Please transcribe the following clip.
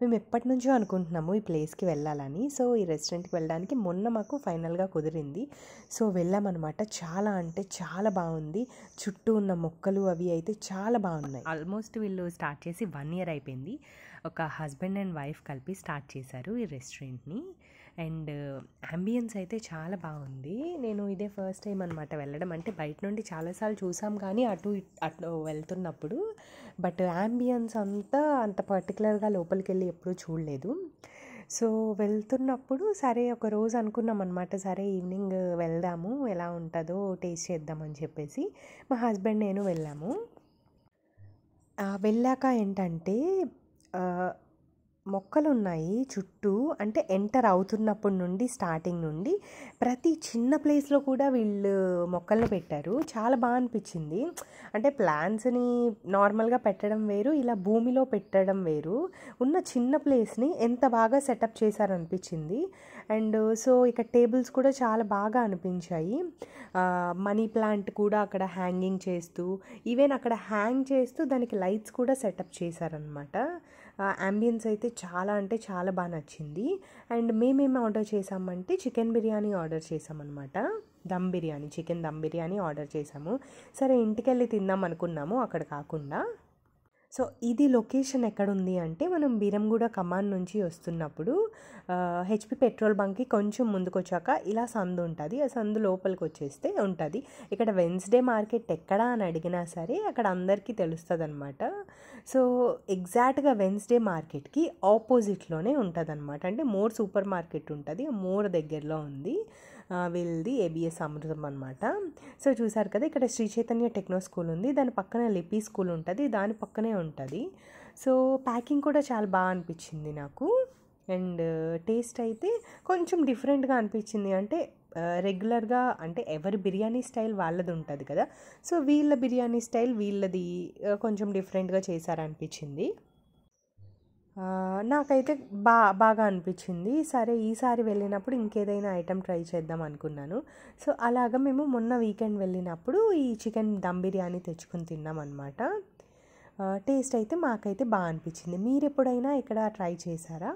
మేము ఎప్పటినుంచో అనుకుంటున్నాము ఈ ప్లేస్కి వెళ్ళాలని. సో ఈ రెస్టారెంట్కి వెళ్ళడానికి మొన్న మాకు ఫైనల్గా కుదిరింది. సో వెళ్ళామన్నమాట. చాలా అంటే చాలా బాగుంది. చుట్టూ ఉన్న మొక్కలు అవి అయితే చాలా బాగున్నాయి. ఆల్మోస్ట్ వీళ్ళు స్టార్ట్ చేసి 1 year అయిపోయింది. ఒక హస్బెండ్ అండ్ వైఫ్ కలిపి స్టార్ట్ చేశారు ఈ రెస్టారెంట్ని. అండ్ అంబియన్స్ అయితే చాలా బాగుంది. నేను ఇదే ఫస్ట్ టైం అనమాట వెళ్ళడం. అంటే బయట నుండి చాలాసార్లు చూసాం కానీ అటు వెళ్తున్నప్పుడు, బట్ అంబియన్స్ అంతా అంత పర్టికులర్గా లోపలికి వెళ్ళి ఎప్పుడూ చూడలేదు. సో వెళ్తున్నప్పుడు సరే ఒక రోజు అనుకున్నాం అనమాట, సరే ఈవినింగ్ వెళ్దాము, ఎలా ఉంటుందో టేస్ట్ చేద్దామని చెప్పేసి మా హస్బెండ్ నేను వెళ్ళాము. వెళ్ళాక ఏంటంటే మొక్కలు ఉన్నాయి చుట్టూ. అంటే ఎంటర్ అవుతున్నప్పటి నుండి స్టార్టింగ్ నుండి ప్రతి చిన్న ప్లేస్లో కూడా వీళ్ళు మొక్కలను పెట్టారు. చాలా బాగా అనిపించింది. అంటే ప్లాంట్స్ని నార్మల్గా పెట్టడం వేరు, ఇలా భూమిలో పెట్టడం వేరు. ఉన్న చిన్న ప్లేస్ని ఎంత బాగా సెటప్ చేశారనిపించింది. అండ్ సో ఇక టేబుల్స్ కూడా చాలా బాగా అనిపించాయి. మనీ ప్లాంట్ కూడా అక్కడ హ్యాంగింగ్ చేస్తూ, ఈవెన్ అక్కడ హ్యాంగ్ చేస్తూ దానికి లైట్స్ కూడా సెటప్ చేశారనమాట. అంబియన్స్ అయితే చాలా అంటే చాలా బాగా నచ్చింది. అండ్ మేమేమి ఆర్డర్ చేసామంటే చికెన్ బిర్యానీ ఆర్డర్ చేసామన్నమాట. దమ్ బిర్యానీ, చికెన్ దమ్ బిర్యానీ ఆర్డర్ చేసాము. సరే ఇంటికి వెళ్ళి తిందాం అనుకున్నాము, అక్కడ కాకుండా. సో ఇది లొకేషన్ ఎక్కడుంది అంటే, మనం బీరంగూడ కమాన్ నుంచి వస్తున్నప్పుడు హెచ్పి పెట్రోల్ బంక్కి కొంచెం ముందుకు వచ్చాక ఇలా సందు ఉంటుంది. ఆ సందు లోపలికి వచ్చేస్తే ఉంటుంది. ఇక్కడ వెన్స్డే మార్కెట్ ఎక్కడా అని అడిగినా సరే అక్కడ అందరికీ తెలుస్తుంది అనమాట. సో ఎగ్జాక్ట్గా వెన్స్డే మార్కెట్కి ఆపోజిట్లోనే ఉంటుంది అనమాట. అంటే మోర్ సూపర్ మార్కెట్ ఉంటుంది, మోర్ దగ్గరలో ఉంది. వీళ్ళది ఏబిఎస్ అమృతం అనమాట. సో చూసారు కదా, ఇక్కడ శ్రీ చైతన్య టెక్నో స్కూల్ ఉంది, దాని పక్కన లిపి స్కూల్ ఉంటుంది, దాని పక్కనే ఉంటుంది. సో ప్యాకింగ్ కూడా చాలా బాగా అనిపించింది నాకు. అండ్ టేస్ట్ అయితే కొంచెం డిఫరెంట్గా అనిపించింది. అంటే రెగ్యులర్గా అంటే ఎవరి బిర్యానీ స్టైల్ వాళ్ళది ఉంటుంది కదా, సో వీళ్ళ బిర్యానీ స్టైల్ వీళ్ళది కొంచెం డిఫరెంట్గా చేశారనిపించింది. నాకైతే బాగా అనిపించింది. సరే ఈసారి వెళ్ళినప్పుడు ఇంకేదైనా ఐటెం ట్రై చేద్దాం అనుకున్నాను. సో అలాగా మేము మొన్న వీకెండ్ వెళ్ళినప్పుడు ఈ చికెన్ దమ్ బిర్యానీ తెచ్చుకొని తిన్నాం అనమాట. టేస్ట్ అయితే మాకైతే బాగా అనిపించింది. మీరు ఎప్పుడైనా ఇక్కడ ట్రై చేశారా?